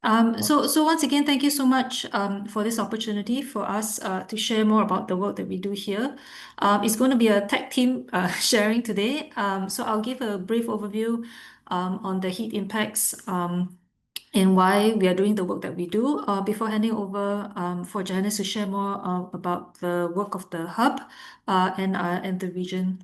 So once again, thank you so much for this opportunity for us to share more about the work that we do here. It's going to be a tech team sharing today. So I'll give a brief overview on the heat impacts and why we are doing the work that we do before handing over for Janice to share more about the work of the hub and the region.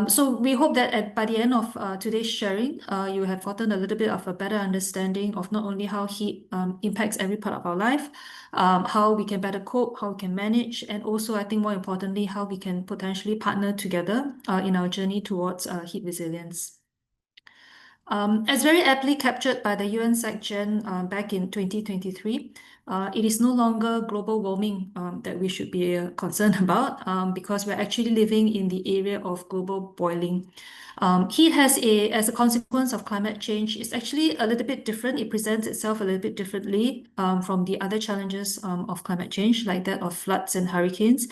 So we hope that by the end of today's sharing, you have gotten a little bit of a better understanding of not only how heat impacts every part of our life, how we can better cope, how we can manage, and also, I think more importantly, how we can potentially partner together in our journey towards heat resilience. As very aptly captured by the UN SecGen back in 2023, it is no longer global warming that we should be concerned about because we're actually living in the area of global boiling. Heat as a consequence of climate change, is actually a little bit different. It presents itself a little bit differently from the other challenges of climate change, like that of floods and hurricanes,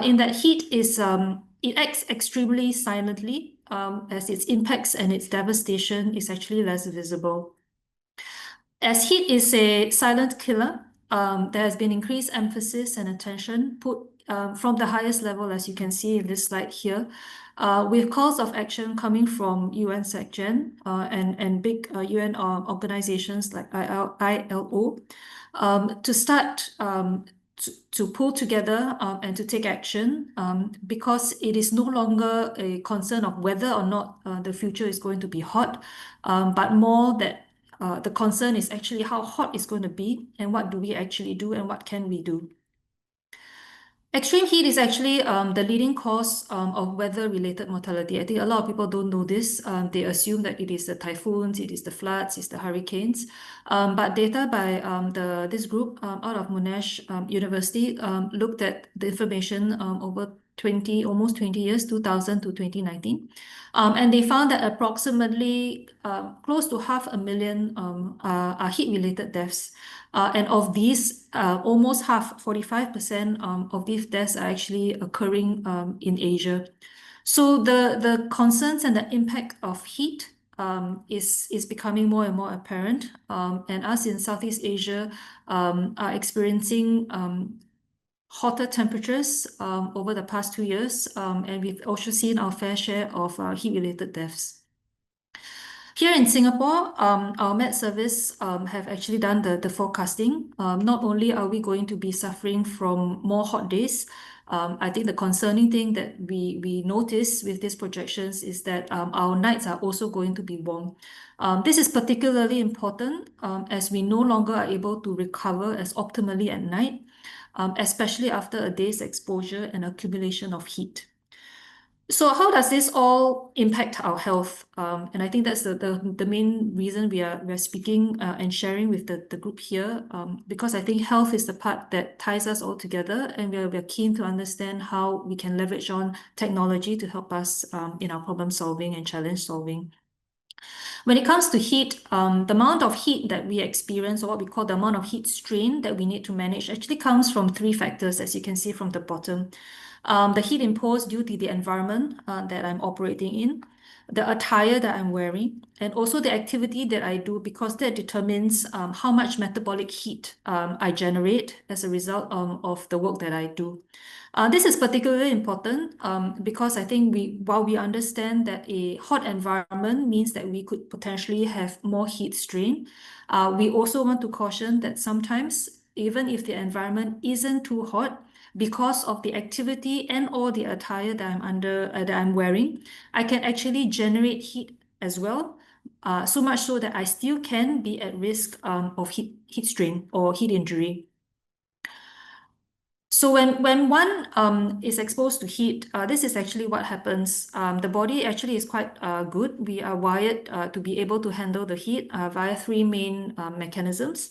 in that heat it acts extremely silently as its impacts and its devastation is actually less visible. As heat is a silent killer, there has been increased emphasis and attention put from the highest level, as you can see in this slide here, with calls of action coming from UN SecGen and big UN organizations like ILO to start to pull together and to take action because it is no longer a concern of whether or not the future is going to be hot, but more that the concern is actually how hot it's going to be and what do we actually do and what can we do. Extreme heat is actually the leading cause of weather-related mortality. I think a lot of people don't know this. They assume that it is the typhoons, it is the floods, it's the hurricanes. But data by this group out of Monash University looked at the information over almost 20 years, 2000 to 2019. And they found that approximately close to 500,000 are heat-related deaths. And of these, almost half, 45% of these deaths are actually occurring in Asia. So the concerns and the impact of heat is becoming more and more apparent. And us in Southeast Asia are experiencing hotter temperatures over the past 2 years. And we've also seen our fair share of heat-related deaths. Here in Singapore, our Met Service have actually done the forecasting. Not only are we going to be suffering from more hot days, I think the concerning thing that we notice with these projections is that our nights are also going to be warm. This is particularly important as we no longer are able to recover as optimally at night, especially after a day's exposure and accumulation of heat. So how does this all impact our health? And I think that's the main reason we are speaking and sharing with the group here, because I think health is the part that ties us all together, and we're keen to understand how we can leverage on technology to help us in our problem solving and challenge solving. When it comes to heat, the amount of heat that we experience, or what we call the amount of heat strain that we need to manage, actually comes from 3 factors, as you can see from the bottom. The heat imposed due to the environment that I'm operating in, the attire that I'm wearing, and also the activity that I do, because that determines how much metabolic heat I generate as a result of the work that I do. This is particularly important because I think while we understand that a hot environment means that we could potentially have more heat strain, we also want to caution that sometimes, even if the environment isn't too hot, because of the activity and or the attire that I'm wearing, I can actually generate heat as well. So much so that I still can be at risk of heat strain or heat injury. So when one is exposed to heat, this is actually what happens. The body actually is quite good. We are wired to be able to handle the heat via 3 main mechanisms.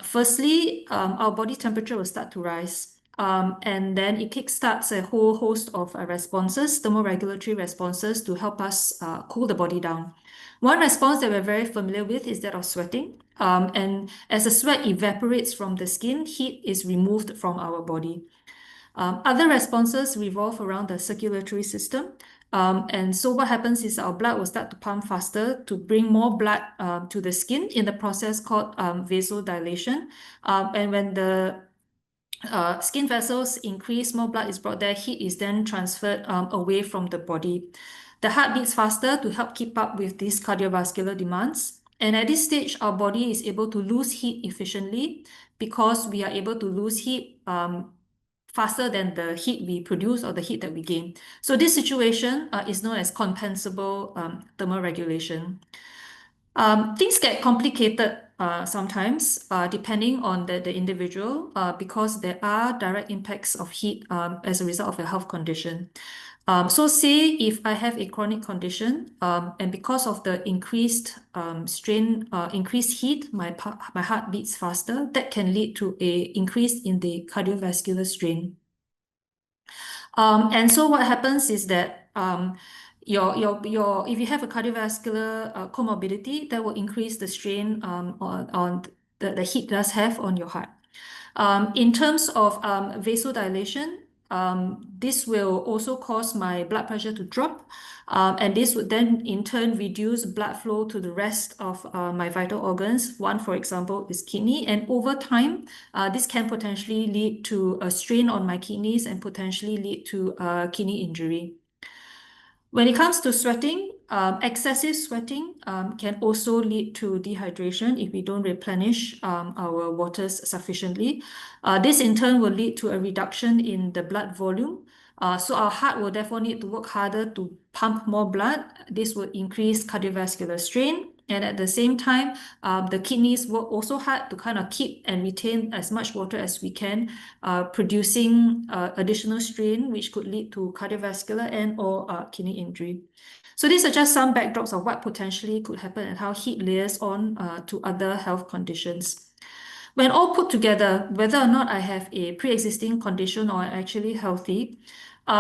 Firstly, our body temperature will start to rise. And then it kickstarts a whole host of responses, thermoregulatory responses, to help us cool the body down. One response that we're very familiar with is that of sweating. And as the sweat evaporates from the skin, heat is removed from our body. Other responses revolve around the circulatory system. And so what happens is our blood will start to pump faster to bring more blood to the skin in the process called vasodilation. And when the skin vessels increase, more blood is brought there, heat is then transferred away from the body. The heart beats faster to help keep up with these cardiovascular demands. And at this stage, our body is able to lose heat efficiently because we are able to lose heat faster than the heat we produce or the heat that we gain. So this situation is known as compensable thermal regulation. Things get complicated sometimes depending on the individual because there are direct impacts of heat as a result of a health condition. So say if I have a chronic condition and because of the increased strain, increased heat, my heart beats faster, that can lead to a increase in the cardiovascular strain. And so what happens is that if you have a cardiovascular comorbidity, that will increase the strain on the heat does have on your heart. In terms of vasodilation, this will also cause my blood pressure to drop, and this would then in turn reduce blood flow to the rest of my vital organs. One, for example, is kidney, and over time, this can potentially lead to a strain on my kidneys and potentially lead to kidney injury. When it comes to sweating, excessive sweating can also lead to dehydration if we don't replenish our waters sufficiently. This in turn will lead to a reduction in the blood volume. So our heart will therefore need to work harder to pump more blood. This will increase cardiovascular strain. And at the same time, the kidneys work also hard to kind of keep and retain as much water as we can, producing additional strain, which could lead to cardiovascular and/or kidney injury. So these are just some backdrops of what potentially could happen and how heat layers on to other health conditions. When all put together, whether or not I have a pre-existing condition or I'm actually healthy,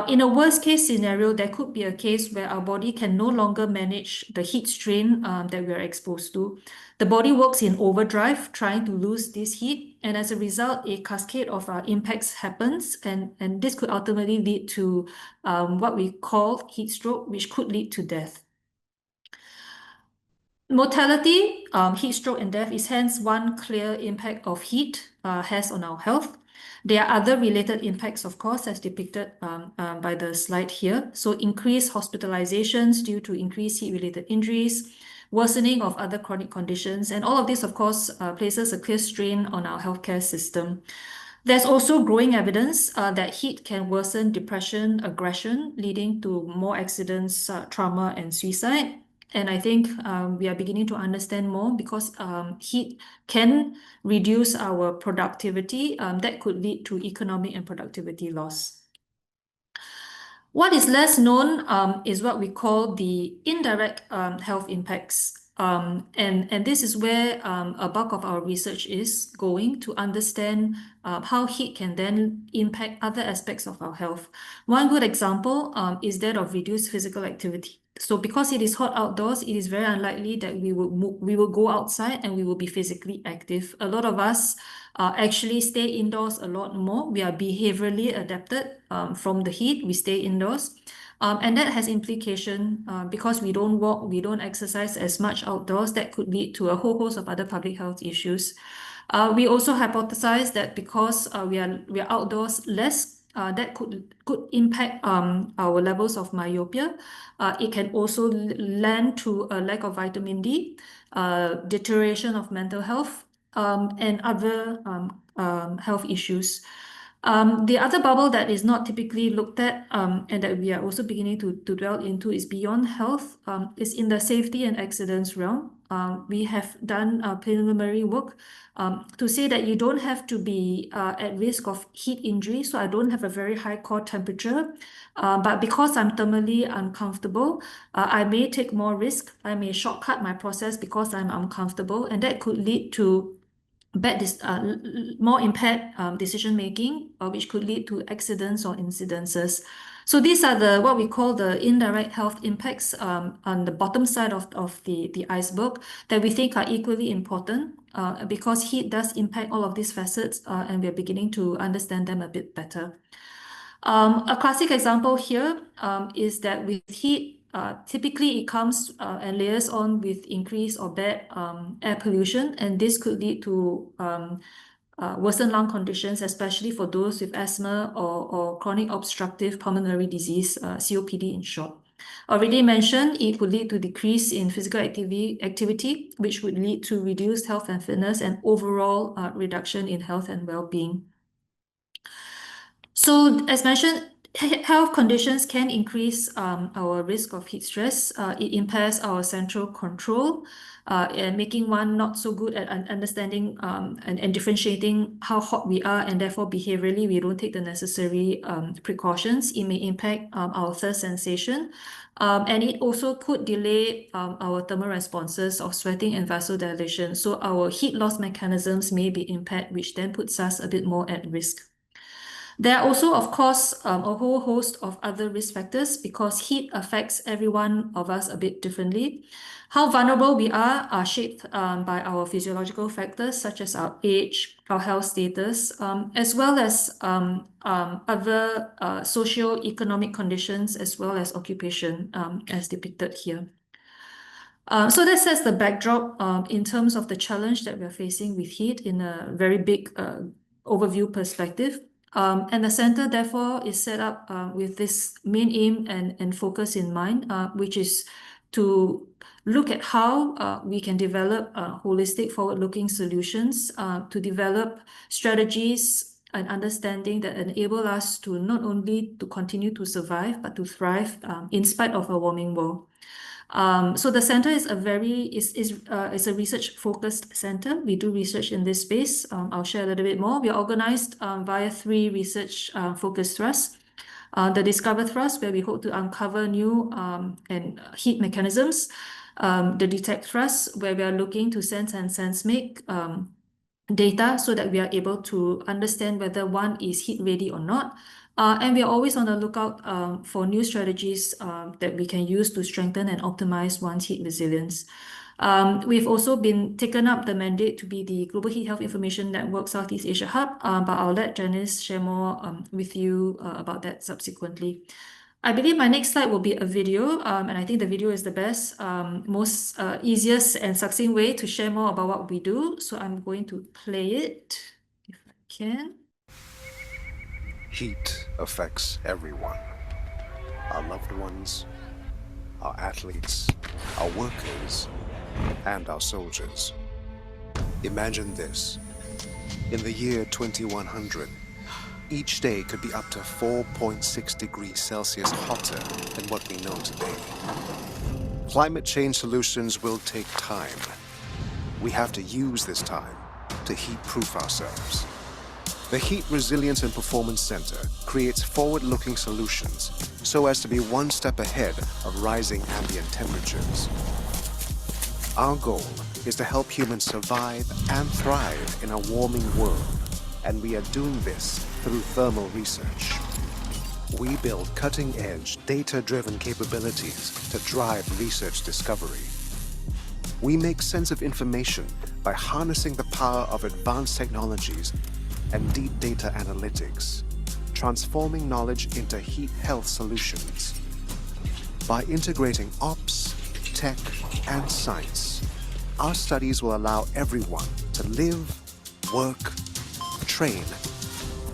in a worst case scenario, there could be a case where our body can no longer manage the heat strain that we are exposed to. The body works in overdrive, trying to lose this heat, and as a result, a cascade of impacts happens, and this could ultimately lead to what we call heat stroke, which could lead to death. Mortality, heat stroke and death is hence one clear impact of heat has on our health. There are other related impacts, of course, as depicted by the slide here. So increased hospitalizations due to increased heat-related injuries, worsening of other chronic conditions, and all of this, of course, places a clear strain on our healthcare system. There's also growing evidence that heat can worsen depression, aggression, leading to more accidents, trauma, and suicide. And I think we are beginning to understand more because heat can reduce our productivity. That could lead to economic and productivity loss. What is less known is what we call the indirect health impacts. And this is where a bulk of our research is going to understand how heat can then impact other aspects of our health. One good example is that of reduced physical activity. So because it is hot outdoors, it is very unlikely that we will go outside and we will be physically active. A lot of us actually stay indoors a lot more. We are behaviorally adapted from the heat. We stay indoors. And that has implication because we don't walk, we don't exercise as much outdoors. That could lead to a whole host of other public health issues. We also hypothesize that because we are outdoors less, that could impact our levels of myopia. It can also lend to a lack of vitamin D, deterioration of mental health, and other health issues. The other bubble that is not typically looked at and that we are also beginning to dwell into is beyond health, is in the safety and accidents realm. We have done preliminary work to say that you don't have to be at risk of heat injury. So I don't have a very high core temperature, but because I'm thermally uncomfortable, I may take more risk. I may shortcut my process because I'm uncomfortable, and that could lead to more impaired decision making, which could lead to accidents or incidences. So these are what we call the indirect health impacts on the bottom side of the iceberg that we think are equally important because heat does impact all of these facets and we're beginning to understand them a bit better. A classic example here is that with heat, typically it comes and layers on with increased or bad air pollution, and this could lead to worsened lung conditions, especially for those with asthma or chronic obstructive pulmonary disease, COPD in short. Already mentioned, it could lead to decrease in physical activity, which would lead to reduced health and fitness and overall reduction in health and well-being. So as mentioned, health conditions can increase our risk of heat stress. It impairs our central control and making one not so good at understanding and differentiating how hot we are, and therefore behaviorally we don't take the necessary precautions. It may impact our thirst sensation. And it also could delay our thermal responses of sweating and vasodilation. So our heat loss mechanisms may be impaired, which then puts us a bit more at risk. There are also, of course, a whole host of other risk factors because heat affects every one of us a bit differently. How vulnerable we are shaped by our physiological factors such as our age, our health status, as well as other socio-economic conditions as well as occupation as depicted here. So that sets the backdrop in terms of the challenge that we're facing with heat in a very big overview perspective. And the center, therefore, is set up with this main aim and focus in mind, which is to look at how we can develop holistic, forward-looking solutions to develop strategies and understanding that enable us to not only to continue to survive, but to thrive in spite of a warming world. So the center is a research-focused center. We do research in this space. I'll share a little bit more. We are organized via 3 research focus thrusts. The Discover thrust, where we hope to uncover new and heat mechanisms. The Detect thrust, where we are looking to sense and sense-make data so that we are able to understand whether one is heat ready or not. And we are always on the lookout for new strategies that we can use to strengthen and optimize one's heat resilience. We've also been taken up the mandate to be the Global Heat Health Information Network Southeast Asia Hub, but I'll let Janice share more with you about that subsequently. I believe my next slide will be a video, and I think the video is the best, most easiest and succinct way to share more about what we do. So I'm going to play it if I can. Heat affects everyone. Our loved ones, our athletes, our workers, and our soldiers. Imagine this. In the year 2100, each day could be up to 4.6 degrees Celsius hotter than what we know today. Climate change solutions will take time. We have to use this time to heat-proof ourselves. The Heat Resilience and Performance Center creates forward-looking solutions so as to be one step ahead of rising ambient temperatures. Our goal is to help humans survive and thrive in a warming world, and we are doing this through thermal research. We build cutting-edge, data-driven capabilities to drive research discovery. We make sense of information by harnessing the power of advanced technologies and deep data analytics, transforming knowledge into heat health solutions. By integrating ops, tech, and science, our studies will allow everyone to live, work, train,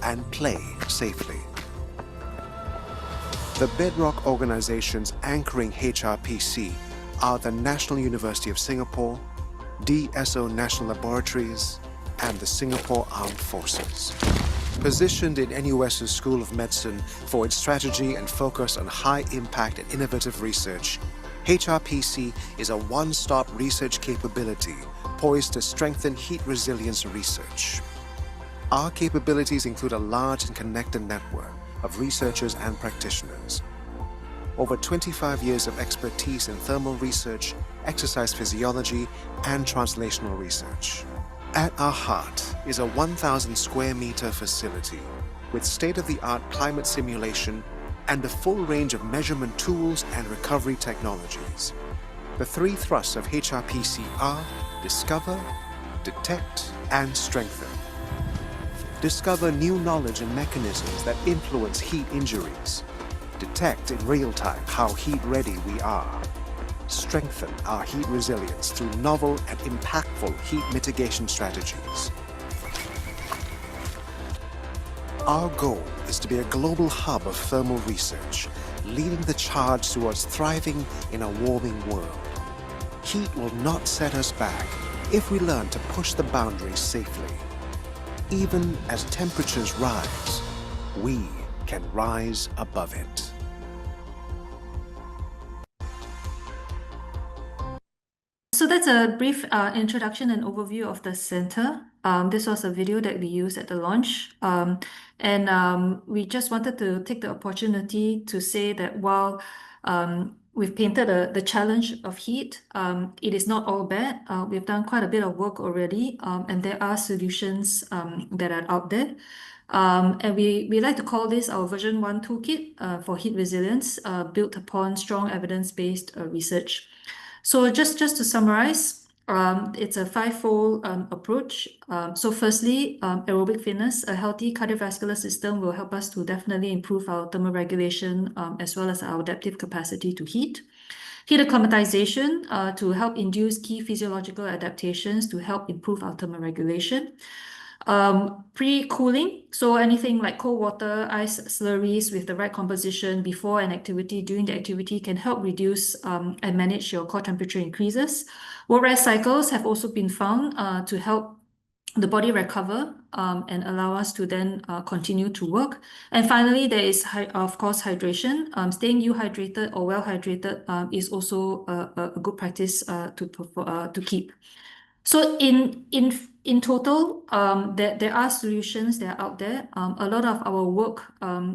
and play safely. The bedrock organizations anchoring HRPC are the National University of Singapore, DSO National Laboratories, and the Singapore Armed Forces. Positioned in NUS's School of Medicine for its strategy and focus on high-impact and innovative research, HRPC is a one-stop research capability poised to strengthen heat resilience research. Our capabilities include a large and connected network of researchers and practitioners. Over 25 years of expertise in thermal research, exercise physiology, and translational research. At our heart is a 1,000 square meter facility with state-of-the-art climate simulation and a full range of measurement tools and recovery technologies. The 3 thrusts of HRPC are Discover, Detect, and Strengthen. discover new knowledge and mechanisms that influence heat injuries, detect in real time how heat ready we are, strengthen our heat resilience through novel and impactful heat mitigation strategies. Our goal is to be a global hub of thermal research, leading the charge towards thriving in a warming world. Heat will not set us back if we learn to push the boundaries safely. Even as temperatures rise, we can rise above it. So that's a brief introduction and overview of the center. This was a video that we used at the launch. We just wanted to take the opportunity to say that while we've painted the challenge of heat, it is not all bad. We've done quite a bit of work already, and there are solutions that are out there. And we like to call this our version 1 toolkit for heat resilience, built upon strong evidence-based research. So just to summarize, it's a five-fold approach. So firstly, aerobic fitness, a healthy cardiovascular system will help us to definitely improve our thermoregulation as well as our adaptive capacity to heat. Heat acclimatization to help induce key physiological adaptations to help improve our thermoregulation. Pre-cooling, so anything like cold water, ice slurries with the right composition before an activity, during the activity can help reduce and manage your core temperature increases. Work rest cycles have also been found to help the body recover and allow us to then continue to work. And finally, there is, of course, hydration. Staying hydrated or well hydrated is also a good practice to keep. So in total, there are solutions that are out there. A lot of our work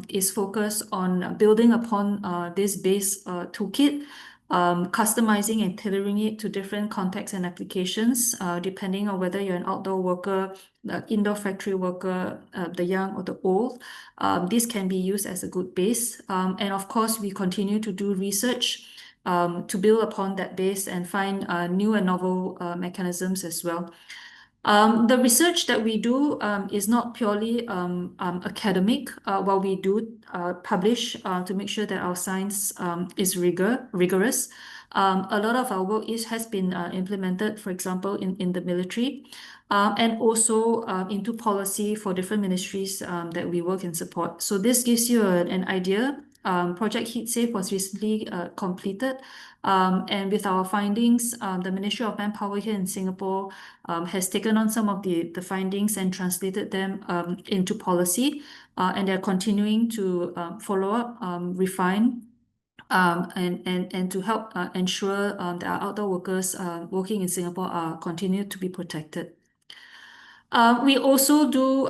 is focused on building upon this base toolkit, customizing and tailoring it to different contexts and applications, depending on whether you're an outdoor worker, the indoor factory worker, the young or the old. This can be used as a good base. And of course, we continue to do research to build upon that base and find new and novel mechanisms as well. The research that we do is not purely academic. While we do publish to make sure that our science is rigorous, a lot of our work has been implemented, for example, in the military, and also into policy for different ministries that we work and support. So this gives you an idea. Project Heat Safe was recently completed, and with our findings, the Ministry of Manpower here in Singapore has taken on some of the findings and translated them into policy, and they're continuing to follow up, refine, and to help ensure that our outdoor workers working in Singapore are continued to be protected. We also do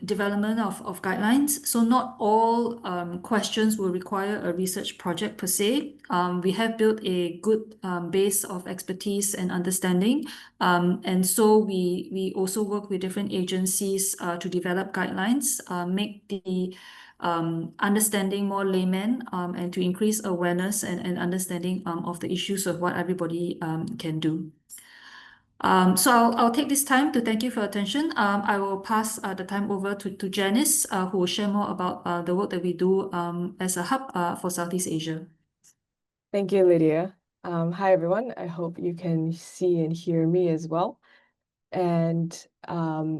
development of guidelines. So not all questions will require a research project per se. We have built a good base of expertise and understanding. And so we also work with different agencies to develop guidelines, make the understanding more layman, and to increase awareness and understanding of the issues of what everybody can do. So I'll take this time to thank you for your attention. I will pass the time over to Janice, who will share more about the work that we do as a hub for Southeast Asia. Thank you, Lydia. Hi, everyone. I hope you can see and hear me as well. And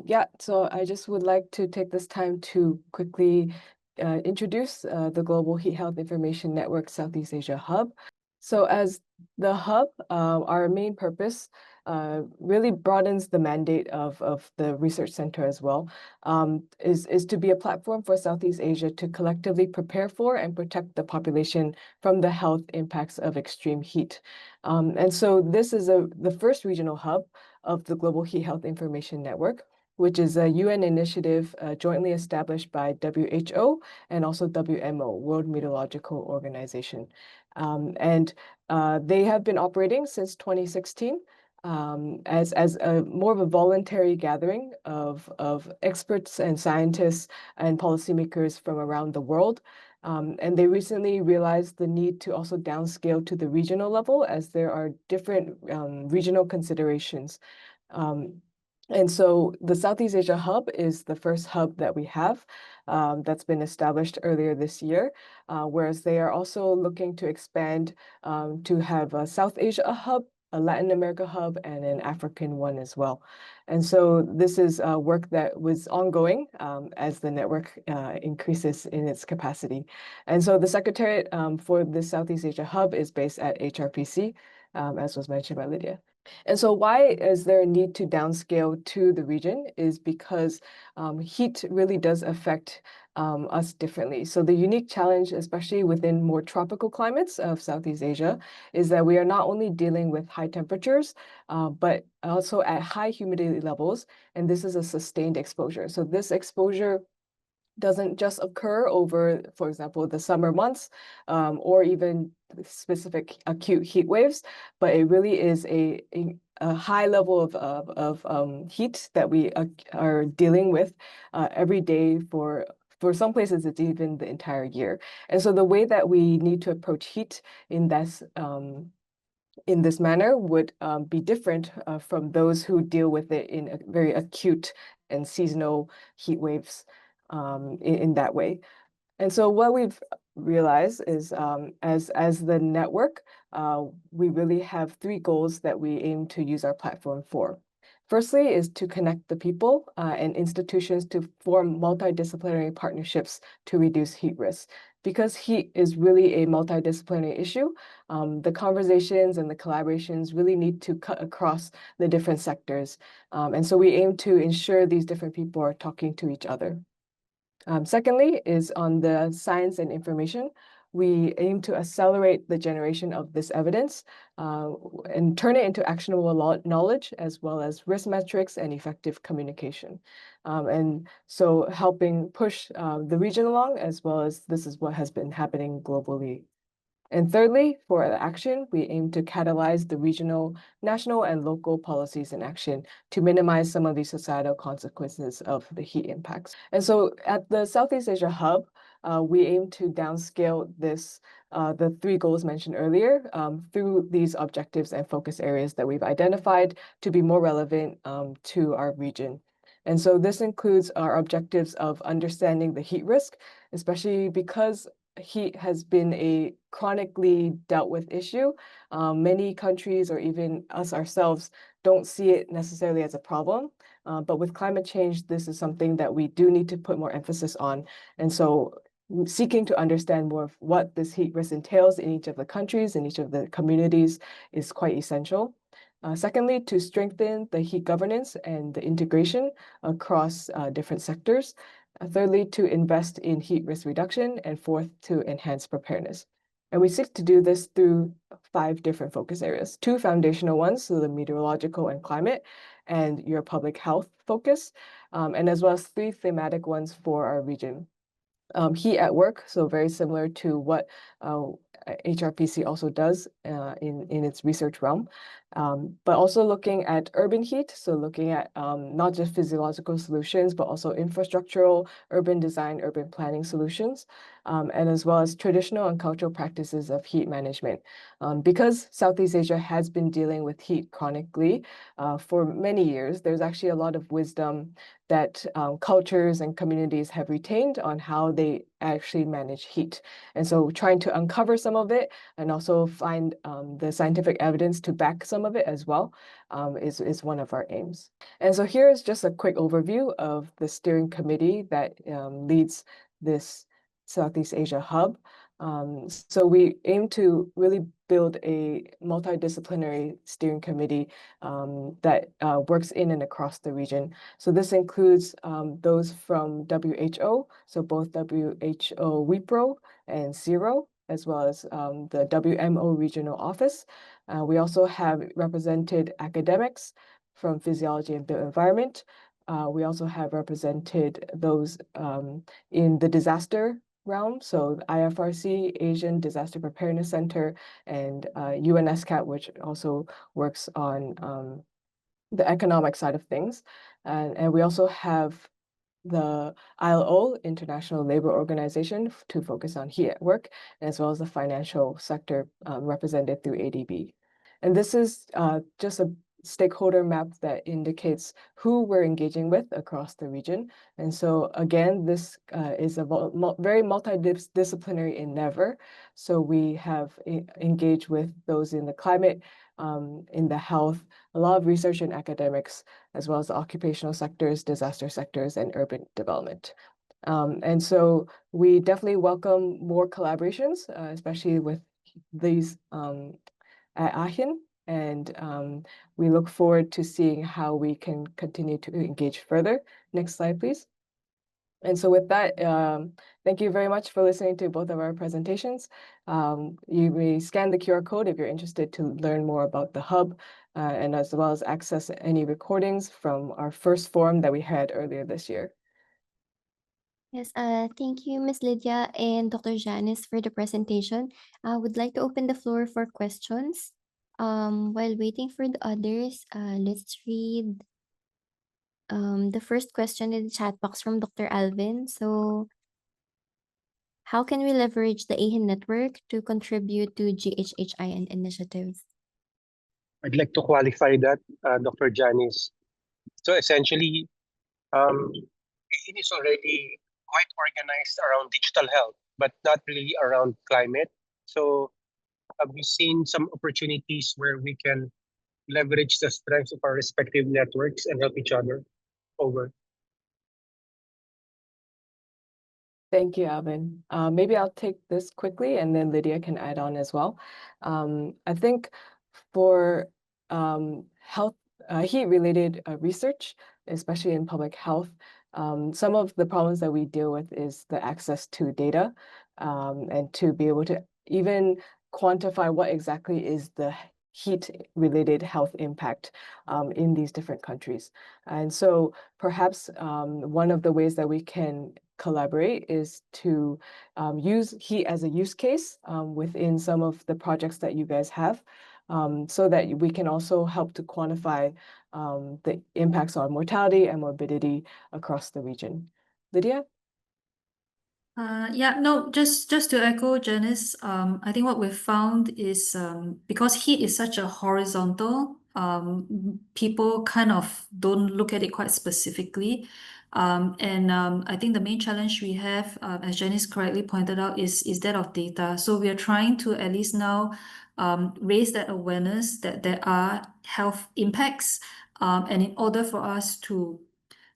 yeah, so I just would like to take this time to quickly introduce the Global Heat Health Information Network Southeast Asia Hub. So as the hub, our main purpose really broadens the mandate of the research center as well, is to be a platform for Southeast Asia to collectively prepare for and protect the population from the health impacts of extreme heat. And so this is the first regional hub of the Global Heat Health Information Network, which is a UN initiative jointly established by WHO and also WMO, World Meteorological Organization. And they have been operating since 2016 as more of a voluntary gathering of experts and scientists and policymakers from around the world. And they recently realized the need to also downscale to the regional level, as there are different regional considerations. And so the Southeast Asia Hub is the first hub that we have that's been established earlier this year, whereas they are also looking to expand to have a South Asia hub, a Latin America hub, and an African one as well. And so this is work that was ongoing as the network increases in its capacity. And so the Secretariat for the Southeast Asia Hub is based at HRPC, as was mentioned by Lydia. And so why is there a need to downscale to the region is because heat really does affect us differently. So the unique challenge, especially within more tropical climates of Southeast Asia, is that we are not only dealing with high temperatures, but also at high humidity levels, and this is a sustained exposure. So this exposure doesn't just occur over, for example, the summer months or even specific acute heat waves, but it really is a high level of heat that we are dealing with every day for some places, it's even the entire year. And so the way that we need to approach heat in this manner would be different from those who deal with it in a very acute and seasonal heat waves in that way. And so what we've realized is as the network, we really have three goals that we aim to use our platform for. Firstly is to connect the people and institutions to form multidisciplinary partnerships to reduce heat risk. Because heat is really a multidisciplinary issue, the conversations and the collaborations really need to cut across the different sectors. And so we aim to ensure these different people are talking to each other. Secondly is on the science and information. We aim to accelerate the generation of this evidence and turn it into actionable knowledge, as well as risk metrics and effective communication. And so helping push the region along, as well as this is what has been happening globally. And thirdly, for action, we aim to catalyze the regional, national, and local policies in action to minimize some of these societal consequences of the heat impacts. And so at the Southeast Asia Hub, we aim to downscale the three goals mentioned earlier through these objectives and focus areas that we've identified to be more relevant to our region. And so this includes our objectives of understanding the heat risk, especially because heat has been a chronically dealt with issue. Many countries or even us ourselves don't see it necessarily as a problem. But with climate change, this is something that we do need to put more emphasis on. And so seeking to understand more of what this heat risk entails in each of the countries, in each of the communities is quite essential. Secondly, to strengthen the heat governance and the integration across different sectors. Thirdly, to invest in heat risk reduction, and fourth, to enhance preparedness. And we seek to do this through 5 different focus areas, 2 foundational ones, so the meteorological and climate, and your public health focus, and as well as 3 thematic ones for our region. Heat at work, so very similar to what HRPC also does in its research realm, but also looking at urban heat, so looking at not just physiological solutions, but also infrastructural, urban design, urban planning solutions, and as well as traditional and cultural practices of heat management. Because Southeast Asia has been dealing with heat chronically for many years, there's actually a lot of wisdom that cultures and communities have retained on how they actually manage heat. And so trying to uncover some of it and also find the scientific evidence to back some of it as well is one of our aims. And so here is just a quick overview of the steering committee that leads this Southeast Asia Hub. So we aim to really build a multidisciplinary steering committee that works in and across the region. So this includes those from WHO, so both WHO WIPRO and CIRO, as well as the WMO regional office. We also have represented academics from physiology and built environment. We also have represented those in the disaster realm, so IFRC, Asian Disaster Preparedness Center, and UNSCAP, which also works on the economic side of things. And we also have the ILO, International Labor Organization, to focus on heat at work, as well as the financial sector represented through ADB. And this is just a stakeholder map that indicates who we're engaging with across the region. And so again, this is a very multidisciplinary endeavor. So we have engaged with those in the climate, in the health, a lot of research and academics, as well as the occupational sectors, disaster sectors, and urban development. And so we definitely welcome more collaborations, especially with these at AeHIN. And we look forward to seeing how we can continue to engage further. Next slide, please. And so with that, thank you very much for listening to both of our presentations. You may scan the QR code if you're interested to learn more about the hub, and as well as access any recordings from our first forum that we had earlier this year. Yes, thank you, Ms. Lydia and Dr. Janice for the presentation. I would like to open the floor for questions. While waiting for the others, let's read the first question in the chat box from Dr. Alvin. So, how can we leverage the AeHIN network to contribute to GHHIN initiatives? I'd like to qualify that, Dr. Janice. So essentially, it is already quite organized around digital health, but not really around climate. So have we seen some opportunities where we can leverage the strengths of our respective networks and help each other? Over. Thank you, Alvin. Maybe I'll take this quickly and then Lydia can add on as well. I think for health, heat-related research, especially in public health, some of the problems that we deal with is the access to data, and to be able to even quantify what exactly is the heat-related health impact in these different countries. And so perhaps one of the ways that we can collaborate is to use heat as a use case within some of the projects that you guys have, so that we can also help to quantify the impacts on mortality and morbidity across the region. Lydia? Yeah, no, just to echo Janice, I think what we've found is because heat is such a horizontal, people kind of don't look at it quite specifically. And I think the main challenge we have, as Janice correctly pointed out, is that of data. So we are trying to at least now raise that awareness that there are health impacts. And in order for us to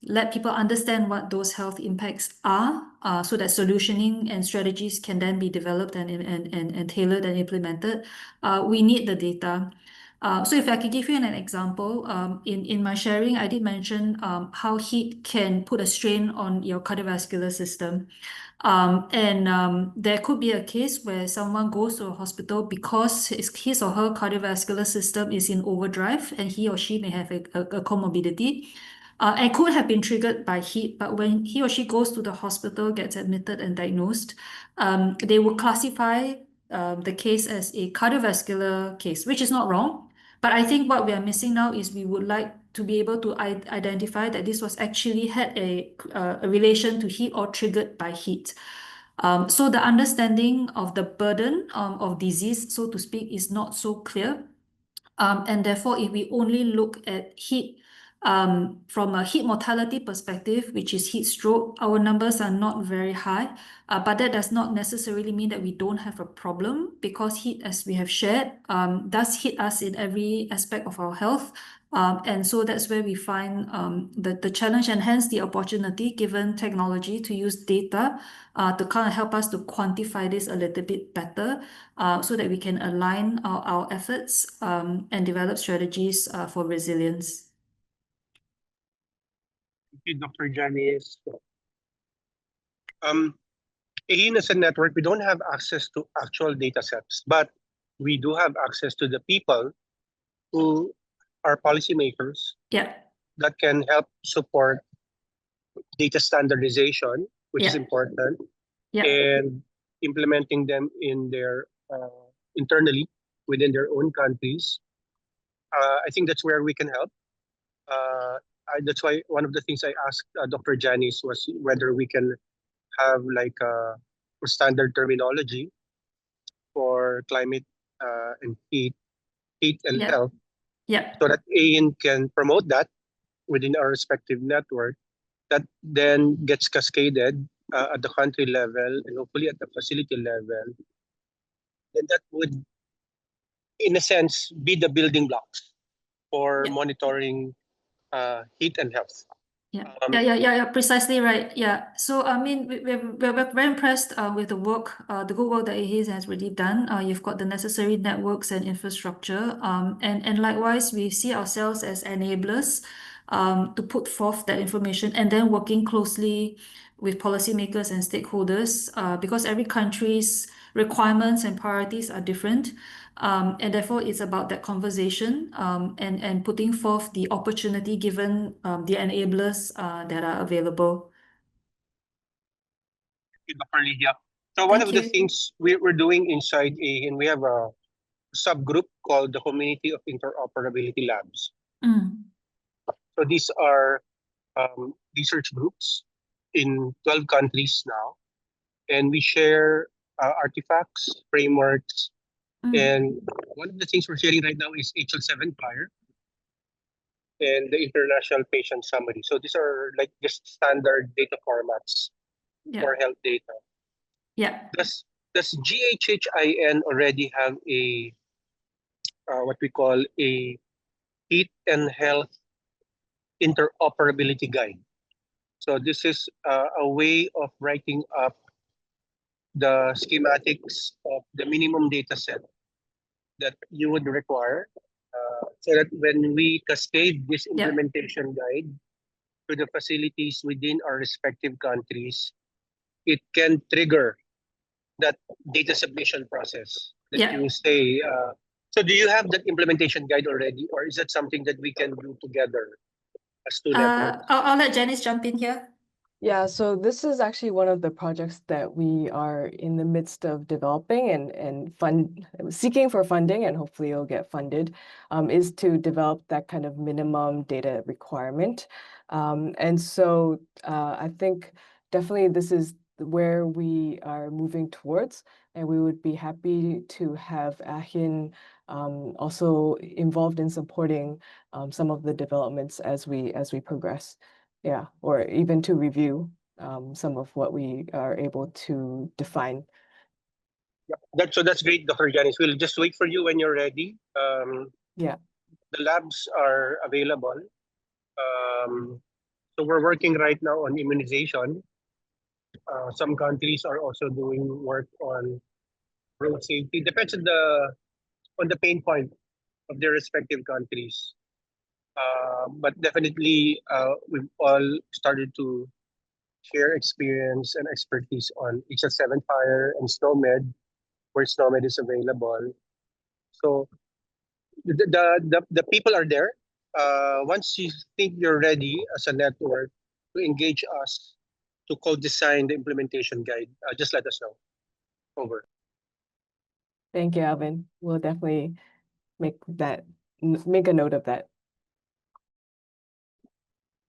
let people understand what those health impacts are, so that solutioning and strategies can then be developed and tailored and implemented. We need the data. So if I could give you an example, in my sharing, I did mention how heat can put a strain on your cardiovascular system. There could be a case where someone goes to a hospital because his or her cardiovascular system is in overdrive and he or she may have a comorbidity. And could have been triggered by heat, but when he or she goes to the hospital, gets admitted and diagnosed, they will classify the case as a cardiovascular case, which is not wrong. But I think what we are missing now is we would like to be able to identify that this was actually had a relation to heat or triggered by heat. So the understanding of the burden of disease, so to speak, is not so clear. And therefore, if we only look at heat from a heat mortality perspective, which is heat stroke, our numbers are not very high. But that does not necessarily mean that we don't have a problem, because heat, as we have shared, does hit us in every aspect of our health. And so that's where we find the challenge and hence the opportunity given technology to use data to kind of help us to quantify this a little bit better, so that we can align our efforts and develop strategies for resilience. Thank you, Dr. Janice. AeHIN as a network, we don't have access to actual data sets, but we do have access to the people who are policymakers. Yeah. That can help support data standardization, which is important, and implementing them in their internally within their own countries. I think that's where we can help. That's why one of the things I asked Dr. Janice was whether we can have like a standard terminology for climate and heat and health, so that AeHIN can promote that within our respective network, that then gets cascaded at the country level and hopefully at the facility level. Then that would, in a sense, be the building blocks for monitoring heat and health. Precisely right. Yeah. So, I mean, we're very impressed with the work, the good work that AeHIN has really done. You've got the necessary networks and infrastructure. And likewise, we see ourselves as enablers to put forth that information and then working closely with policymakers and stakeholders because every country's requirements and priorities are different. And therefore, it's about that conversation and putting forth the opportunity given the enablers that are available. Dr. Lydia. So one of the things we're doing inside AeHIN, we have a subgroup called the Community of Interoperability Labs. So these are research groups in 12 countries now, and we share artifacts, frameworks, and one of the things we're sharing right now is HL7 Fire and the International Patient Summary. So these are like just standard data formats for health data. Does GHHIN already have a what we call a heat and health interoperability guide? So this is a way of writing up the schematics of the minimum data set that you would require so that when we cascade this implementation guide to the facilities within our respective countries, it can trigger that data submission process that you say. So do you have that implementation guide already, or is that something that we can do together as two networks? I'll let Janice jump in here. Yeah, so this is actually one of the projects that we are in the midst of developing and seeking for funding, and hopefully it'll get funded, is to develop that kind of minimum data requirement. And so I think definitely this is where we are moving towards, and we would be happy to have AeHIN also involved in supporting some of the developments as we progress. Yeah, or even to review some of what we are able to define. So that's great, Dr. Janice. We'll just wait for you when you're ready. The labs are available. So we're working right now on immunization. Some countries are also doing work on road safety. Depends on the pain point of their respective countries. But definitely, we've all started to share experience and expertise on HL7 Fire and SNOMED, where SNOMED is available. So the people are there. Once you think you're ready as a network to engage us to co-design the implementation guide, just let us know. Over. Thank you, Alvin. We'll definitely make a note of that.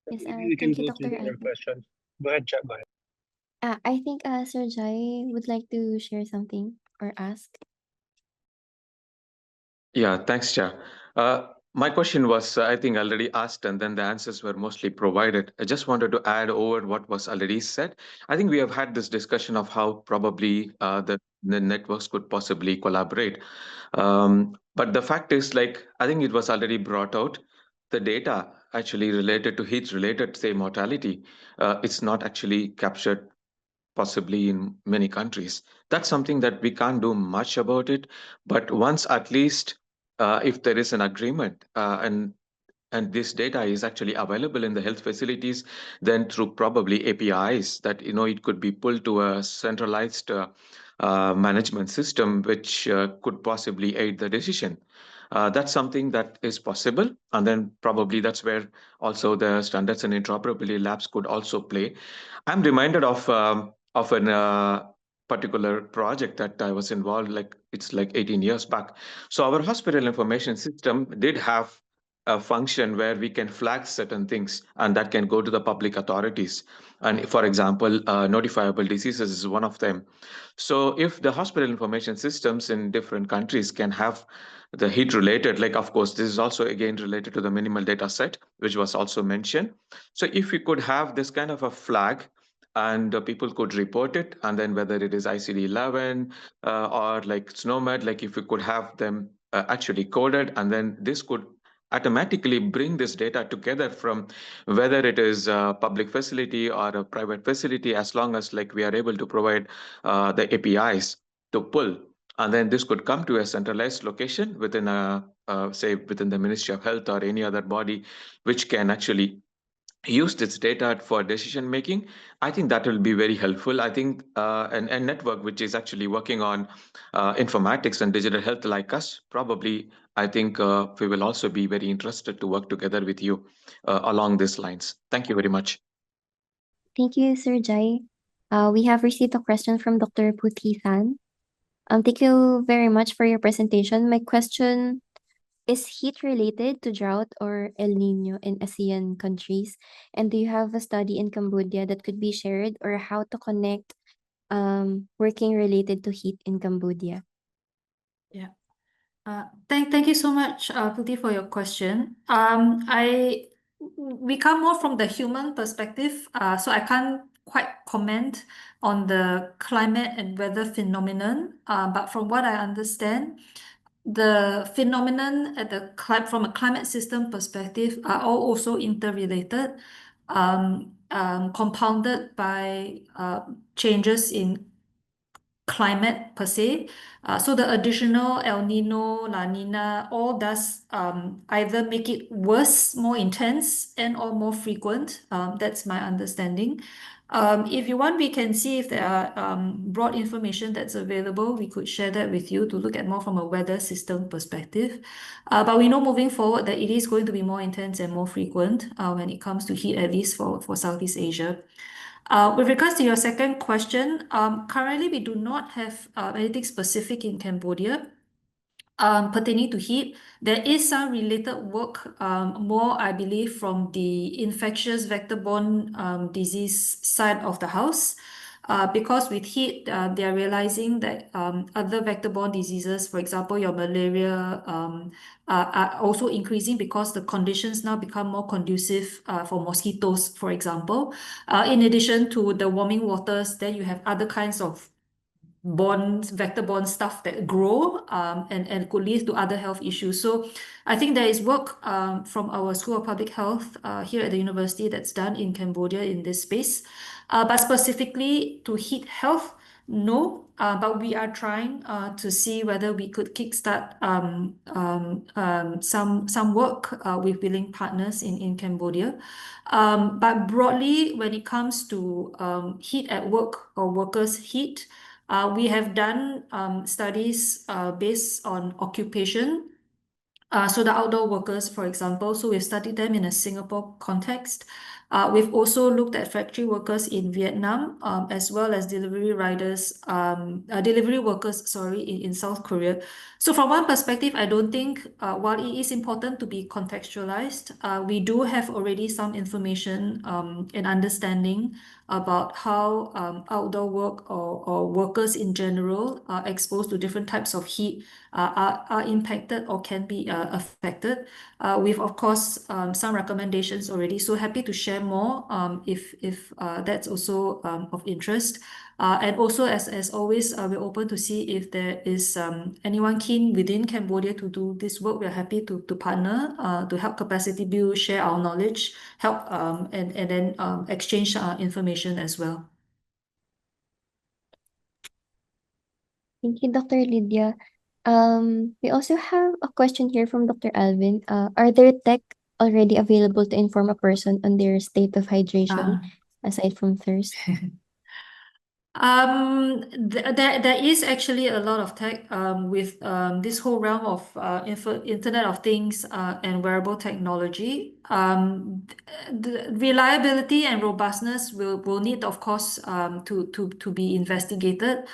Yes, we can thank you, go to Dr. other questions. Go ahead, chat. Go ahead. I think Sir Jai would like to share something or ask. Yeah, thanks, Chair. My question was, I think, already asked, and then the answers were mostly provided. I just wanted to add over what was already said. I think we have had this discussion of how probably the networks could possibly collaborate. But the fact is, like, I think it was already brought out, the data actually related to heat-related, say, mortality, it's not actually captured possibly in many countries. That's something that we can't do much about it. But once at least if there is an agreement and this data is actually available in the health facilities, then through probably APIs that it could be pulled to a centralized management system, which could possibly aid the decision. That's something that is possible, and then probably that's where also the standards and interoperability labs could also play. I'm reminded of an particular project that I was involved, it's like 18 years back. So our hospital information system did have a function where we can flag certain things, and that can go to the public authorities. And for example, notifiable diseases is one of them. So if the hospital information systems in different countries can have the heat related, like of course, this is also again related to the minimal data set, which was also mentioned. So if we could have this kind of a flag, and people could report it, and then whether it is ICD-11 or like SNOMED, like if we could have them actually coded, and then this could automatically bring this data together from whether it is a public facility or a private facility, as long as like we are able to provide the APIs to pull. And then this could come to a centralized location within say within the Ministry of Health or any other body, which can actually use this data for decision making. I think that will be very helpful. I think a network which is actually working on informatics and digital health like us, probably, I think we will also be very interested to work together with you along these lines. Thank you very much. Thank you, Sir Jai. We have received a question from Dr. Putithan. Thank you very much for your presentation. My question: is heat related to drought or El Nino in ASEAN countries? And do you have a study in Cambodia that could be shared, or how to connect working related to heat in Cambodia? Yeah. Thank you so much, Puti, for your question. We come more from the human perspective, so I can't quite comment on the climate and weather phenomenon. But from what I understand, the phenomenon from a climate system perspective are all also interrelated, compounded by changes in climate per se. So the additional El Nino, La Nina, all does either make it worse, more intense, and or more frequent. That's my understanding. If you want, we can see if there are broad information that's available. We could share that with you to look at more from a weather system perspective. But we know moving forward that it is going to be more intense and more frequent when it comes to heat, at least for Southeast Asia. With regards to your second question, currently we do not have anything specific in Cambodia pertaining to heat. There is some related work, more I believe from the infectious vector-borne disease side of the house. Because with heat, they are realizing that other vector-borne diseases, for example, your malaria, are also increasing because the conditions now become more conducive for mosquitoes, for example. In addition to the warming waters, then you have other kinds of vector-borne stuff that grow and could lead to other health issues. So I think there is work from our School of Public Health here at the university that's done in Cambodia in this space. But specifically to heat health, no. But we are trying to see whether we could kickstart some work with willing partners in Cambodia. But broadly, when it comes to heat at work or workers' heat, we have done studies based on occupation. So the outdoor workers, for example, so we've studied them in a Singapore context. We've also looked at factory workers in Vietnam, as well as delivery workers, sorry, in South Korea. So from one perspective, I don't think, while it is important to be contextualized, we do have already some information and understanding about how outdoor work or workers in general are exposed to different types of heat, are impacted or can be affected. We've, of course, some recommendations already. So happy to share more if that's also of interest. And also, as always, we're open to see if there is anyone keen within Cambodia to do this work. We're happy to partner to help capacity build, share our knowledge, help and then exchange information as well. Thank you, Dr. Lydia. We also have a question here from Dr. Alvin. Are there tech already available to inform a person on their state of hydration aside from thirst? There is actually a lot of tech with this whole realm of Internet of Things and wearable technology. The reliability and robustness will need, of course, to be investigated.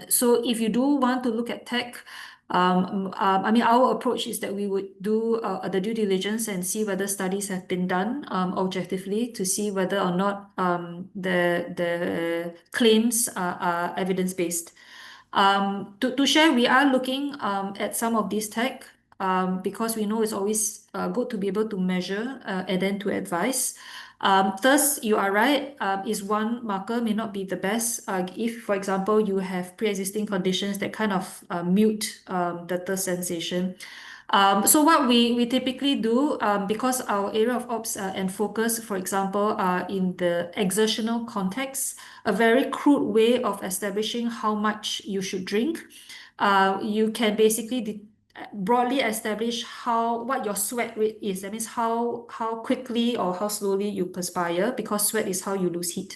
So if you do want to look at tech, I mean, our approach is that we would do the due diligence and see whether studies have been done objectively to see whether or not the claims are evidence-based. To share, we are looking at some of these tech because we know it's always good to be able to measure and then to advise. Thus, you are right, is one marker may not be the best. If, for example, you have pre-existing conditions that kind of mute the thirst sensation. So what we typically do, because our area of ops and focus, for example, are in the exertional context, a very crude way of establishing how much you should drink. You can basically broadly establish what your sweat rate is. That means how quickly or how slowly you perspire, because sweat is how you lose heat.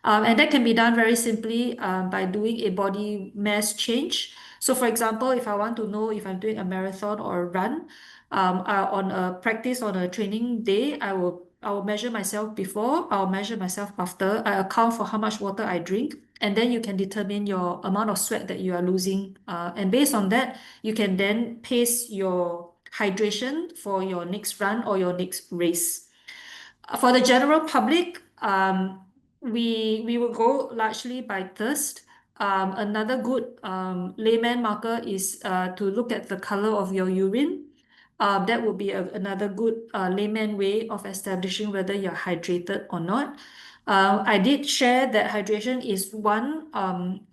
And that can be done very simply by doing a body mass change. So for example, if I want to know if I'm doing a marathon or a run, on a practice on a training day, I will measure myself before, I'll measure myself after, I account for how much water I drink, and then you can determine your amount of sweat that you are losing. And based on that, you can then pace your hydration for your next run or your next race. For the general public, we will go largely by thirst. Another good layman marker is to look at the color of your urine. That would be another good layman way of establishing whether you're hydrated or not. I did share that hydration is one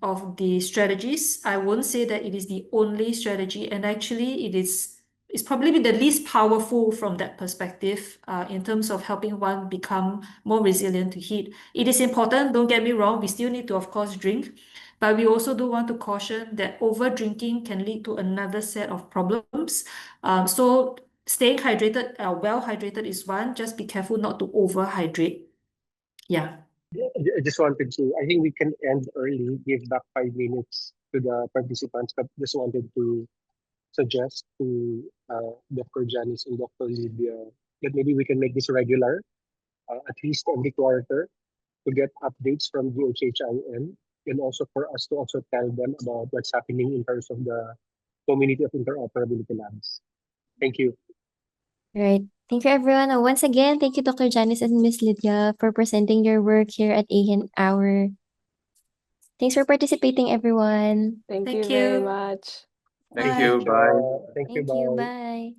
of the strategies. I won't say that it is the only strategy, and actually it's probably the least powerful from that perspective in terms of helping one become more resilient to heat. It is important, don't get me wrong, we still need to, of course, drink, but we also do want to caution that over drinking can lead to another set of problems. So staying hydrated, well hydrated is one, just be careful not to overhydrate. Yeah. I just wanted to, I think we can end early, give back 5 minutes to the participants, but just wanted to suggest to Dr. Janice and Dr. Lydia that maybe we can make this regular, at least every quarter, to get updates from the AeHIN, and also for us to also tell them about what's happening in terms of the community of interoperability labs. Thank you. Right. Thank you, everyone. Once again, thank you, Dr. Janice and Miss Lydia, for presenting your work here at AeHIN Hour. Thanks for participating, everyone. Thank you Thank very you. much. Thank Bye. you. Bye. Thank you. Thank you. Bye. Bye.